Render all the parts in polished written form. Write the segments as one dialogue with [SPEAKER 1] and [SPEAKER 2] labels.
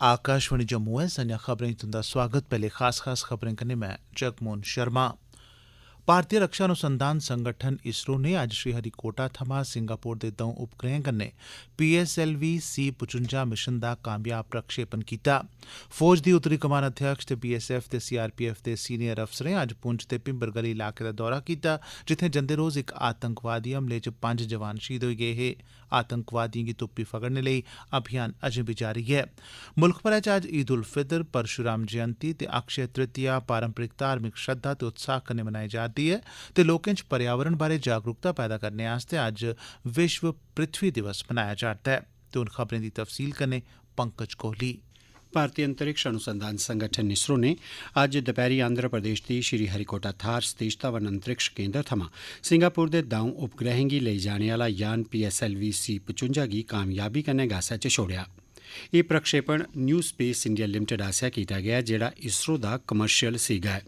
[SPEAKER 1] आकाशवाणी जम्मू है। संजा खबरें तुंदा स्वागत। पहले खास खबरें कन्नै मैं जगमोहन शर्मा। भारतीय रक्षा अनुसंधान संगठन इसरो ने अज्ज श्रीहरिकोटा थमां सिंगापुर दे दौं उपग्रहें कन्नै PSLV C-55 मिशन दा कामयाब प्रक्षेपण कीता। फौज दी उत्तरी कमान अध्यक्ष ते BSF ते CRPF दे सीनियर अफसरें अज्ज पुंछ ते भिंबर गली इलाके दा दौरा कीता, जित्थें जंदे रोज इक आतंकवादी हमले च 5 जवान शहीद होई गे हे। आतंकवादिएं गी तुप्पी फगड़ने लेई अभियान अजें बी जारी ऐ। मुल्ख भरै च अज्ज ईद उल फितर, परशुराम जयंती ते अक्षय तृतीया पारंपरिक धार्मिक श्रद्धा ते उत्साह कन्नै मनाई जा'रदी ऐ ते लोकें च पर्यावरण बारै जागरूकता पैदा करने आस्तै अज्ज विश्व पृथ्वी दिवस मनाया जा'रदा ऐ। ते हुन खबरें दी तफसील कन्नै पंकज कोहली।
[SPEAKER 2] भारतीय अंतरिक्ष अनुसंधान संगठन इसरो ने अज्ज दपैहरी आंध्र प्रदेश दी श्रीहरिकोटा थाहर सतीश धवन अंतरिक्ष केंद्र थमां सिंगापुर दे दौं उपग्रहें गी लेई जाने आह्ला यान PSLV C-55 गी कामयाबी कन्नै गासै च छोड़ेआ। एह् प्रक्षेपण न्यू स्पेस इंडिया लिमिटेड आसेआ कीता गेआ, जेह्ड़ा इसरो दा कमर्शियल सीगा ऐ।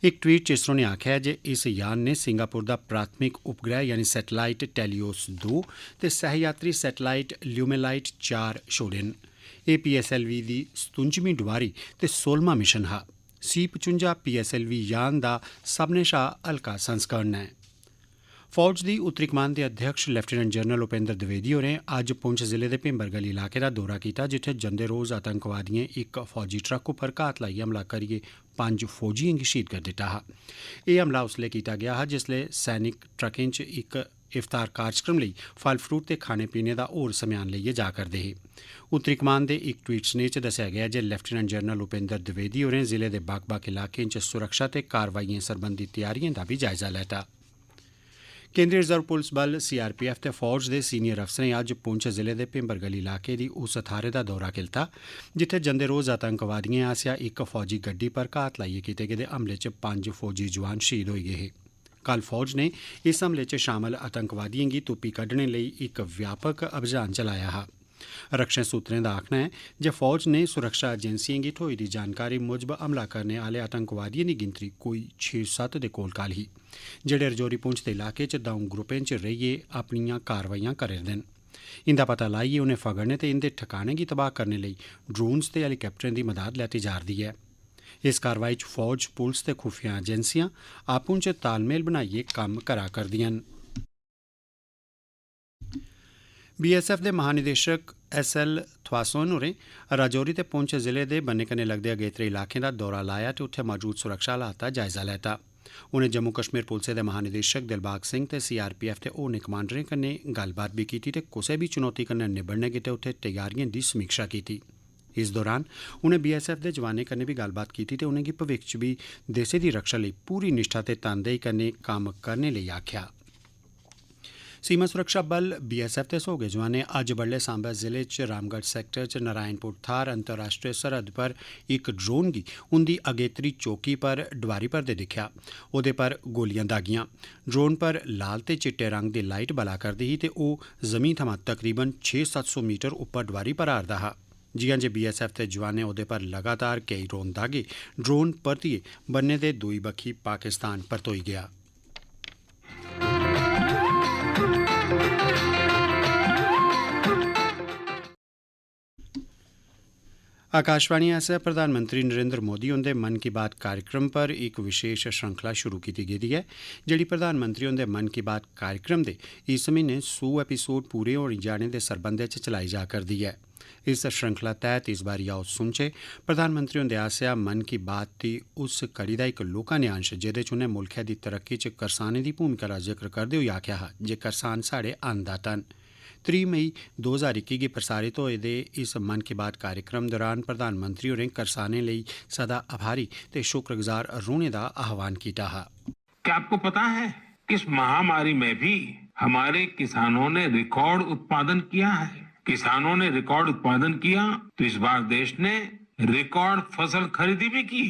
[SPEAKER 2] इक ट्वीट च इसरो ने आखेआ जे इस यान ने सिंगापुर दा प्राथमिक उपग्रह यानी सैटेलाइट टेलीओस 2 ते सहयात्री सैटेलाइट ल्यूमेलाइट 4 छोड़े न। एह् PSLV दी 57वीं डुआरी ते 16मां मिशन हा। C-55 PSLV यान दा सभनें शा हल्का संस्करण ऐ। फौज दी उत्तरी कमान दे अध्यक्ष लेफ्टिनेंट जनरल उपेंद्र द्विवेदी होरें अज्ज पुंछ जिले दे भिंबरगल इलाके दा दौरा कीता, जित्थें जंदे रोज आतंकवादिएं इक फौजी ट्रक उप्पर घात लाइयै हमला करियै 5 फौजिएं गी शहीद करी दित्ता हा। एह् हमला उसलै कीता गेआ हा जिसलै सैनिक ट्रकें च इक इफ्तार कार्यक्रम लेई फल फ्रूट ते खाने पीने दा होर समेयान लेइयै जा करदे हे। उत्तरी कमान दे इक ट्वीट सनेह च दस्सेआ गेआ जे लेफ्टिनेंट जनरल उपेंद्र द्विवेदी होरें जिले दे बक्ख बक्ख इलाकें च सुरक्षा ते कारवाइएं सरबंधी तैयारिएं दा बी जायजा लैता। केंद्रीय रिजर्व पुलिस बल CRPF ते फौज दे सीनियर अफसरें अज्ज पुंछ जिले दे भिंबरगल इलाके दी उस थाह्रै दा दौरा कीता, जित्थें जंदे रोज आतंकवादिएं आसेआ इक फौजी गड्डी पर घात लाइयै कीते गेदे हमले च 5 फौजी जवान शहीद होई गे हे। कल फौज ने इस हमले च शामल आतंकवादिएं गी तुप्पी कड्ढने लेई इक व्यापक अभियान चलाया हा। रक्षा सूत्रें दा आखना है जे फौज ने सुरक्षा एजेंसिएं गी थ्होई दी जानकारी मुजब हमला करने आह्ले आतंकवादिएं दी गिनतरी कोई 6-7 दे कोल ही, जेह्ड़े रजौरी पुंछ दे इलाके च दौं ग्रुपें च रेहियै अपनियां कारवाइयां करै दे न। इंदा पता लाइयै उनें फगड़ने ते इंदे ठिकाने गी तबाह करने लेई ड्रोन्स ते हैलीकैप्टरें दी मदाद लैती जा'रदी ऐ। इस कार्रवाई च फौज, पुलिस ते खुफिया एजेंसियां आपूं च तालमेल बनाइयै कम्म करा करदियां न। BSF दे महानिदेशक SL थवासोन होरें राजौरी ते पुंछ जिले दे बन्ने कन्नै लगदे अगेत्रे इलाकें दा दौरा लाया ते उत्थें मौजूद सुरक्षा हालात दा जायजा लैता। उनें जम्मू कश्मीर पुलसै दे महानिदेशक दिलबाग सिंह ते CRPF ते होरनें कमांडरें कन्नै गल्लबात बी कीती ते कुसै बी चुनौती कन्नै निबड़ने गितै उत्थें तैयारिएं दी समीक्षा कीती। इस दौरान उनें BSF दे जवानें कन्नै बी गल्लबात कीती ते उनेंगी भविक्ख च बी देसै दी रक्षा लेई पूरी निष्ठा ते तनदेही कन्नै कम्म करने लेई आखेआ। सीमा सुरक्षा बल BSF दे सोहगे जवानें अज्ज बडलै सांबा जिले च रामगढ़ सैक्टर च नारायणपुर थाह्र अंतर्राष्ट्रीय सरहद पर इक ड्रोन गी उंदी अगेत्री चौकी पर डोआरी भरदे दिक्खेआ। ओह्दे पर गोलियां दागियां। ड्रोन पर लाल ते चिट्टे रंग दी लाइट बला करदी ही ते ओह् जमीन थमां तकरीबन 600-700 मीटर उप्पर डोआरी पर आ'रदा हा। जियां जे BSF दे जवानें ओह्दे पर लगातार केईं रौंद दागे, ड्रोन परतियै बन्ने दे दूई बक्खी पाकिस्तान परतोई गेआ। आकाशवाणी आसेआ प्रधानमंत्री नरेंद्र मोदी हुंदे मन की बात कार्यक्रम पर एक विशेष श्रृंखला शुरू की गेदी है, जेह्ड़ी प्रधानमंत्री हुंदे मन की बात कार्यक्रम दे इस म्हीने 100 एपीसोड पूरे होई जाने दे सरबंधै च चलाई जा करदी ऐ। इस श्रृंखला तैह्त इस बारी आओ सुनचे प्रधानमंत्री हुंदे आसेआ मन की बात दी उस कड़ी दा इक लौह्का न्यांश जेह्दे च उनें मुल्खै दी तरक्की च करसानें दी भूमिका दा जिक्र करदे होई आखेआ हा जे करसान साढ़े अन्नदाता न। 3 मई 2021 गी प्रसारित होए दे इस मन की बात कार्यक्रम दौरान प्रधानमंत्री होरें करसानें लेई सदा आभारी ते शुक्रगुजार रौह्ने दा आह्वान कीता हा।
[SPEAKER 3] क्या आपको पता है कि इस महामारी में भी हमारे किसानों ने रिकॉर्ड उत्पादन किया है? किसानों ने रिकॉर्ड उत्पादन किया तो इस बार देश ने रिकॉर्ड फसल खरीदी भी की।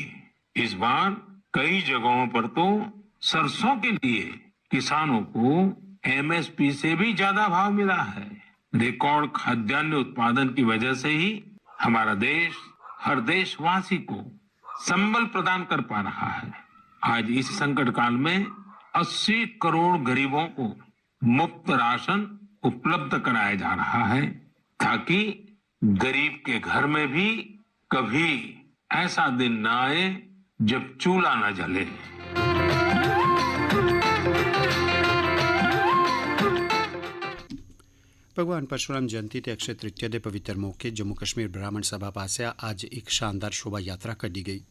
[SPEAKER 3] इस बार कई जगहों पर तो सरसों के लिए किसानों को MSP से भी ज्यादा भाव मिला है। रिकॉर्ड खाद्यान्न उत्पादन की वजह से ही हमारा देश हर देशवासी को संबल प्रदान कर पा रहा है। आज इस संकट काल में 80 करोड़ गरीबों को मुफ्त राशन उपलब्ध कराया जा रहा है ताकि गरीब के घर में भी कभी ऐसा दिन न आए जब चूल्हा न जले।
[SPEAKER 2] भगवान परशुराम जयंती ते अक्षय तृतीया दे पवित्र मौके जम्मू कश्मीर ब्राह्मण सभा पासेआ अज्ज एक शानदार शोभा यात्रा कड्ढी गई।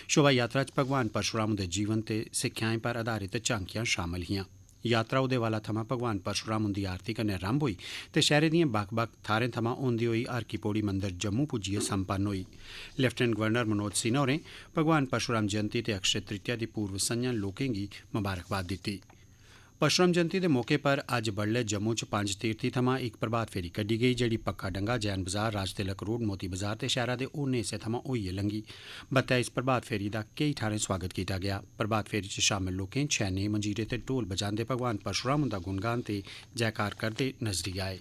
[SPEAKER 2] शोभा यात्रा च भगवान परशुराम हुंदे जीवन ते सिक्ख्याएं पर आधारित झांकियां शामल हियां। यात्रा उदेवाला थमां भगवान परशुराम हुंदी आरती कन्नै आरंभ होई ते शैह्रे दिएं बक्ख-बक्ख थाह्रें थमां होंदी होई हर की पौड़ी मंदर जम्मू पुज्जियै संपन्न होई। लेफ्टिनेंट गवर्नर मनोज सिन्हा होरें भगवान परशुराम जयंती ते अक्षय तृतीया दी पूर्व संञा लोकें गी मुबारकबाद दित्ती। परशुराम जयंती दे मौके पर अज्ज बडलै जम्मू च पंज तीर्थी थमां इक प्रभात फेरी कड्ढी गेई जेह्ड़ी पक्का डंगा जैन बजार राजतिलक रोड मोती बजार ते शैह्रा दे होरनें हिस्से थमां होइयै लंघी। बत्तै इस प्रभात फेरी दा केई थाह्रें स्वागत कीता गेआ। प्रभात फेरी च शामल लोकें छैने मंजीरे ते ढोल बजांदे भगवान परशुराम हुंदा गुणगान ते जयकार करदे नजरी आए।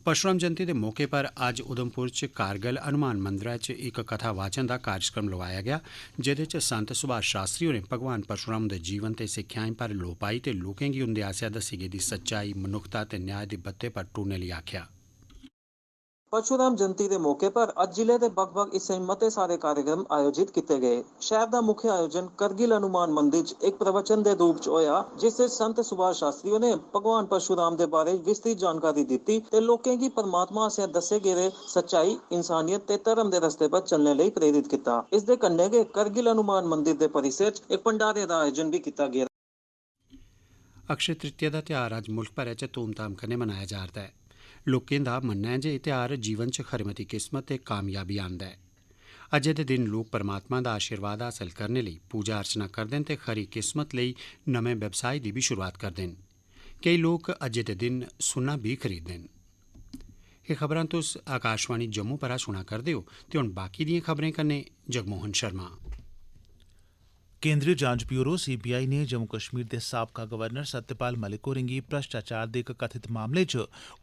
[SPEAKER 2] परशुराम जयंती दे मौके पर अज्ज उधमपुर च कारगिल हनुमान मंदरै च इक कथा वाचन दा कार्यक्रम लोआया गेआ जेह्दे च संत सुभाष शास्त्री होरें भगवान परशुराम दे जीवन ते सिक्ख्याएं पर लोऽ पाई ते लोकें गी उंदे आसेआ दस्सी गेदी सच्चाई मनुक्खता ते न्याय दे बत्ते पर टुरने लेई आखेआ।
[SPEAKER 4] परशुराम जयंती के मौके पर अज जिले के बख-बख हिस्से मते सारे कार्यक्रम आयोजित किए गए। शहर का मुख्य आयोजन करगिल हनुमान मंदिर च एक प्रवचन के रूप च होया जिस संत सुभाष शास्त्री ने भगवान परशुराम के बारे विस्तृत जानकारी दी ते लोकें की परमात्मा आसेआ दस्से गेदे सच्चाई इंसानियत ते धर्म के रस्ते पर चलने लिए प्रेरित किया। इस दे कन्ने गै करगिल हनुमान मंदिर के परिसर च एक भंडारे का आयोजन भी किया गया।
[SPEAKER 2] अक्षय तृतीया दा त्यौहार अज्ज मुल्क भरै च धूमधाम कन्नै मनाया जा'रदा है। लोकें दा मन्नना ऐ जे एह् त्यौहार जीवन च खरी मती किस्मत ते कामयाबी आंदा ऐ। अज्जै दे दिन लोक परमात्मा दा आशीर्वाद हासल करने लेई पूजा अर्चना करदे न ते खरी किस्मत लेई नमें व्यवसाय दी बी शुरुआत करदे न। केई लोक अज्जै दे दिन सुन्ना बी खरीददे न। एह् खबरां तुस आकाशवाणी जम्मू परा सुना करदे हो ते हुण बाकी दिएं खबरें कन्नै जगमोहन शर्मा।
[SPEAKER 1] केंद्रीय जांच ब्यूरो सीबीआई ने जम्मू कश्मीर दे साबका गवर्नर सत्यपाल मलिक होरें गी भ्रष्टाचार दे इक कथित मामले च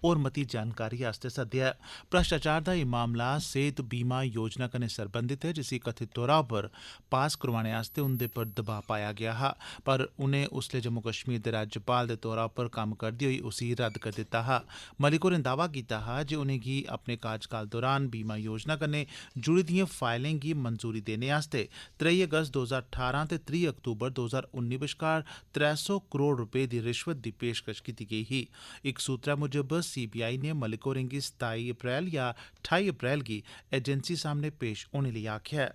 [SPEAKER 1] होर मती जानकारी आस्तै सद्देआ ऐ। भ्रष्टाचार दा एह् मामला सेहत बीमा योजना कन्नै सरबंधित ऐ जिसी कथित तौरा पर पास करोआने आस्तै उंदे पर दबाऽ पाया गेआ हा पर उनें उसलै जम्मू कश्मीर दे राज्यपाल दे तौरा पर कम्म करदे होई उसी रद्द करी दित्ता हा। मलिक होरें दावा कीता हा जे उनेंगी अपने कार्यकाल दौरान बीमा योजना कन्नै जुड़ी दिएं फाइलें गी मंजूरी देने आस्तै 23 अगस्त 2018 ते 3 अक्तूबर 2019 बश्कार 300 करोड़ रुपए दी रिश्वत दी पेशकश कीती गेई ही। इक सूत्रै मुजब सीबीआई ने मलिक होरें गी 27 अप्रैल या 28 अप्रैल गी एजेंसी सामने पेश होने लेई आखेआ ऐ।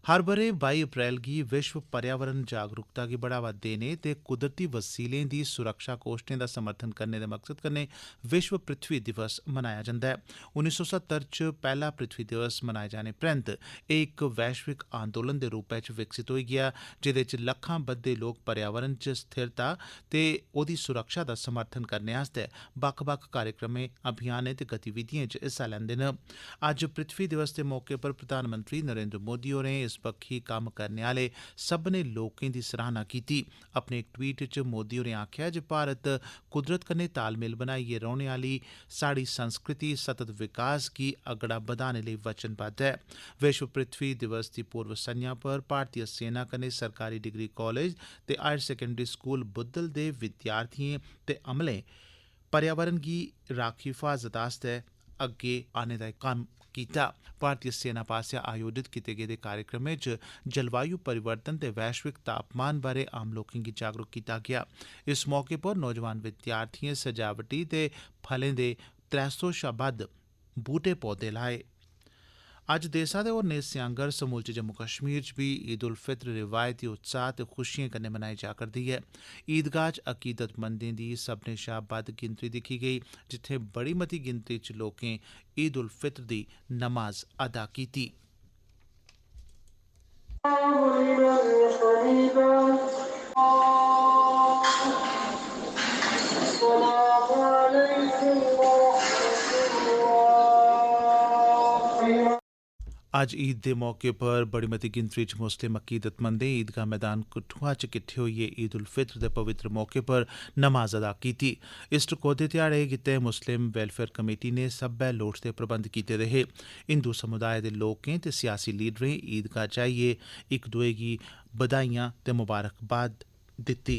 [SPEAKER 1] हर ब'रे 22 अप्रैल गी विश्व पर्यावरण जागरूकता गी बढ़ावा देने ते कुदरती वसीलें दी सुरक्षा कोशटें दा समर्थन करने दे मकसद कन्नै विश्व पृथ्वी दिवस मनाया जंदा ऐ। 1970 च पैह्ला पृथ्वी दिवस मनाए जाने परैंत एह् इक वैश्विक आंदोलन दे रूपै च विकसित होई गेआ जेह्दे च लक्खां बद्दे लोक पर्यावरण च स्थिरता ते ओह्दी सुरक्षा दा समर्थन करने आस्तै बक्ख-बक्ख कार्यक्रमें अभियानें ते गतिविधिएं च हिस्सा लैंदे न। अज्ज पृथ्वी दिवस दे मौके पर प्रधानमंत्री नरेंद्र मोदी होरें इस बक्खी कम्म करने आह्ले सभनें लोकें दी सराहना कीती। अपने इक ट्वीट च मोदी होरें आखेआ जे भारत कुदरत कन्नै तालमेल बनाइयै रौह्ने आह्ली साढ़ी संस्कृति सतत विकास गी अगड़ा बधाने लेई वचनबद्ध ऐ। विश्व पृथ्वी दिवस दी पूर्व संञा पर भारतीय सेना कन्नै सरकारी डिग्री कालेज ते हायर सेकेंडरी स्कूल बुद्धल दे विद्यार्थिएं ते अमले पर्यावरण गी राखी हिफाजत आस्तै अग्गे आने दा कम्म कीता। भारतीय सेना पासेआ आयोजित कीते गेदे कार्यक्रमें च जलवायु परिवर्तन ते वैश्विक तापमान बारे आम लोकें गी जागरूक कीता गेआ। इस मौके पर नौजवान विद्यार्थिएं सजावटी ते फलें दे 300 शा बद्ध बूह्टे पौधे लाए। अज्ज देसा दे होरनें हिस्सें आंगर समूलचे जम्मू कश्मीर च बी ईद उल फितर रिवायती उत्साह ते खुशियें कन्नै मनाई जा करदी ऐ। ईदगाह च अकीदतमंदें दी सभनें शा बद्ध गिनतरी दिक्खी गेई जित्थें बड़ी मती गिनतरी च लोकें ईद उल फितर दी नमाज अदा कीती। अज्ज ईद दे मौके पर बड़ी मती गिनतरी च मुस्लिम अकीदतमंदें ईदगाह मैदान कठुआ च किट्ठे होइयै ईद उल फितर दे पवित्र मौके पर नमाज अदा कीती। इस टकोह्दे ध्याड़े गित्तै मुस्लिम वेलफेयर कमेटी ने सब्बै लोड़चदे प्रबंध कीते दे हे। हिंदू समुदाय दे लोकें ते सियासी लीडरें ईदगाह जाइयै इक दुए गी बधाइयां ते मुबारकबाद दित्ती।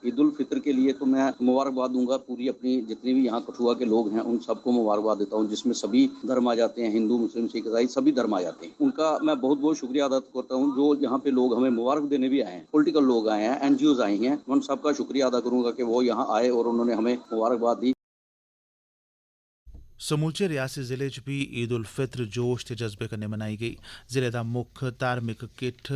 [SPEAKER 5] ईद उल फितर के लिए तो मैं मुबारकबाद दूंगा पूरी अपनी जितने भी यहाँ कठुआ के लोग हैं उन सबको मुबारकबाद देता हूँ, जिसमें सभी धर्म आ जाते हैं, हिंदू मुस्लिम सिख ईसाई सभी धर्म आ जाते हैं। उनका मैं बहुत बहुत शुक्रिया अदा करता हूँ जो यहाँ पे लोग हमें मुबारक देने भी आए हैं, पॉलिटिकल लोग आए हैं, NGOs आई हैं, उन सबका शुक्रिया अदा करूंगा कि वो यहाँ आए और उन्होंने हमें मुबारकबाद दी।
[SPEAKER 1] समूचे रियासी जिले च भी ईद उल फितर जोश ते जज्बे कन्नै मनाई गेई। जिले दा मुक्ख धार्मिक किट्ठ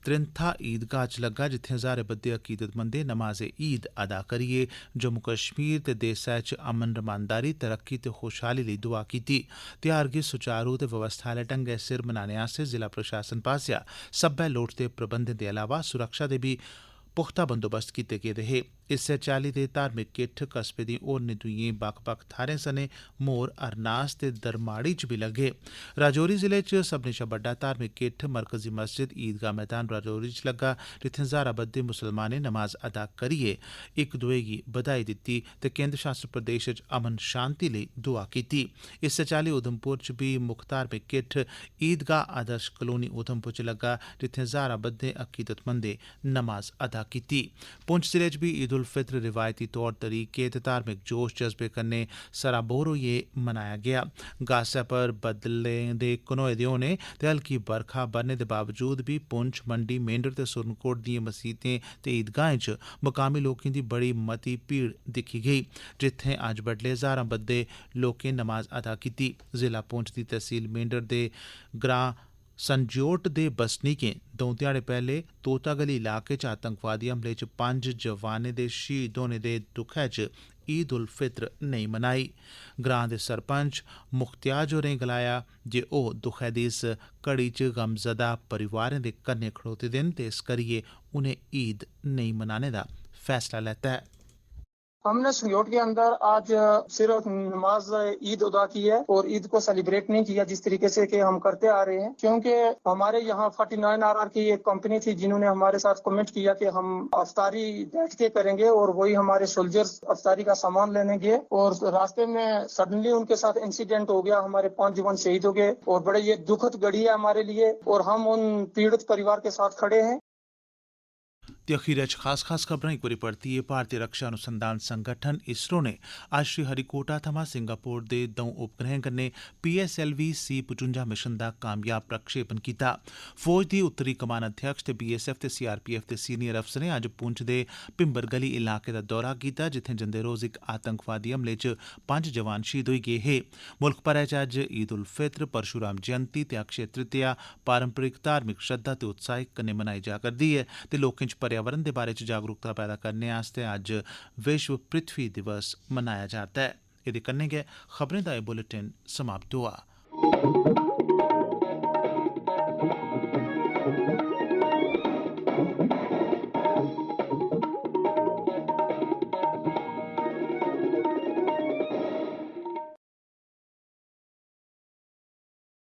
[SPEAKER 1] त्रिंथा ईदगाह च लग्गा, जित्थें हजारे बद्दे अकीदतमंदें नमाजे ईद अदा करियै जम्मू कश्मीर ते देसै च अमन रमानदारी, तरक्की ते खुशहाली लेई दुआ कीती। ध्यार गी सुचारू ते व्यवस्था आह्ले ढंगै सिर मनाने आस्तै जिला प्रशासन पास्सेआ सब्बै लोड़चदे प्रबंधें दे अलावा सुरक्षा दे बी पुख्ता बंदोबस्त कीते गेदे हे। इस्सै चाल्ली दे धार्मिक किट्ठ कस्बे दी होरनें दुइयें बक्ख-बक्ख थाह्रें सने मोर, अरनास ते दरमाड़ी च बी लग्गे। राजौरी जिले च सभनें शा बड्डा धार्मिक किट्ठ मरकजी मस्जिद ईदगाह मैदान राजौरी च लग्गा, जित्थें हजारा बद्दे मुसलमानें नमाज अदा करियै इक दुए गी बधाई दित्ती ते केंद्र शासित प्रदेश च अमन शांति लेई दुआ कीती। इस्सै चाल्ली उधमपुर च बी मुक्ख धार्मिक किट्ठ ईदगाह आदर्श कलोनी उधमपुर च लग्गा, जित्थें हजारा बद्दे अकीदतमंदें नमाज अदा कीती। पुंछ जिले च बी ईद उल फितर रिवायती तौर तरीके ते धार्मिक जोश जज्बे कन्नै सराबोर होइयै मनाया गेआ। गासै पर बदलें दे घनोए दे होने ते हल्की बरखा बरने दे बावजूद बी पुंछ, मंडी, मेंढर ते सुरनकोट दियें मसीतें ते ईदगाहें च मुकामी लोकें दी बड़ी मती भीड़ दिक्खी गेई, जित्थें अज्ज बड्डले हजारां बद्दे लोकें नमाज अदा कीती। जिला पुंछ दी तहसील मेंढर दे ग्रां संजोट दे बसनीकें दौं ध्याड़े पैह्ले तोता गली इलाके च आतंकवादी हमले च 5 जवानें दे शहीद होने दे दुखै च ईद उल फितर नेईं मनाई। ग्रां दे सरपंच मुख्तियाज होरें गलाया जे ओह् दुखै दी इस घड़ी च गमजदा परिवारें दे कन्नै खड़ोते दे न ते इस करियै उनें ईद नेईं मनाने दा फैसला लैता है।
[SPEAKER 6] हमने संयोट के अंदर आज सिर्फ नमाज ईद अदा की है और ईद को सेलिब्रेट नहीं किया जिस तरीके से कि हम करते आ रहे हैं, क्योंकि हमारे यहाँ 49RR की एक कंपनी थी जिन्होंने हमारे साथ कमेंट किया कि हम अफ्तारी बैठ के करेंगे और वही हमारे सोल्जर्स अफ्तारी का सामान लेने गए और रास्ते में सडनली उनके साथ इंसिडेंट हो गया, हमारे 5 जवान शहीद हो गए और बड़े ये दुखद घड़ी है हमारे लिए और हम उन पीड़ित परिवार के साथ खड़े हैं।
[SPEAKER 1] ते अखीर च खास खबरां इक बारी परतियै भारतीय रक्षा अनुसंधान संगठन इसरो ने अज्ज श्रीहरिकोटा थमां सिंगापुर दे दौं उपग्रहें कन्नै PSLV C-55 मिशन दा कामयाब प्रक्षेपण कीता। फौज दी उत्तरी कमान अध्यक्ष ते BSF ते CRPF दे सीनियर अफसरें अज्ज पुंछ दे भिंबर गली इलाके दा दौरा कीता, जित्थें जंदे रोज इक आतंकवादी हमले च 5 जवान शहीद होई गे हे। मुल्ख भरै च अज्ज ईद उल फितर, परशुराम जयंती ते अक्षय तृतीया पारंपरिक धार्मिक श्रद्धा ते उत्साह कन्नै मनाई जा करदी ऐ ते लोकें च पर्यावरण दे बारे च जागरूकता पैदा करने आस्तै अज्ज विश्व पृथ्वी दिवस मनाया जाता है। एह्दे कन्नै गै खबरें दा एह् बुलेटिन समाप्त होआ।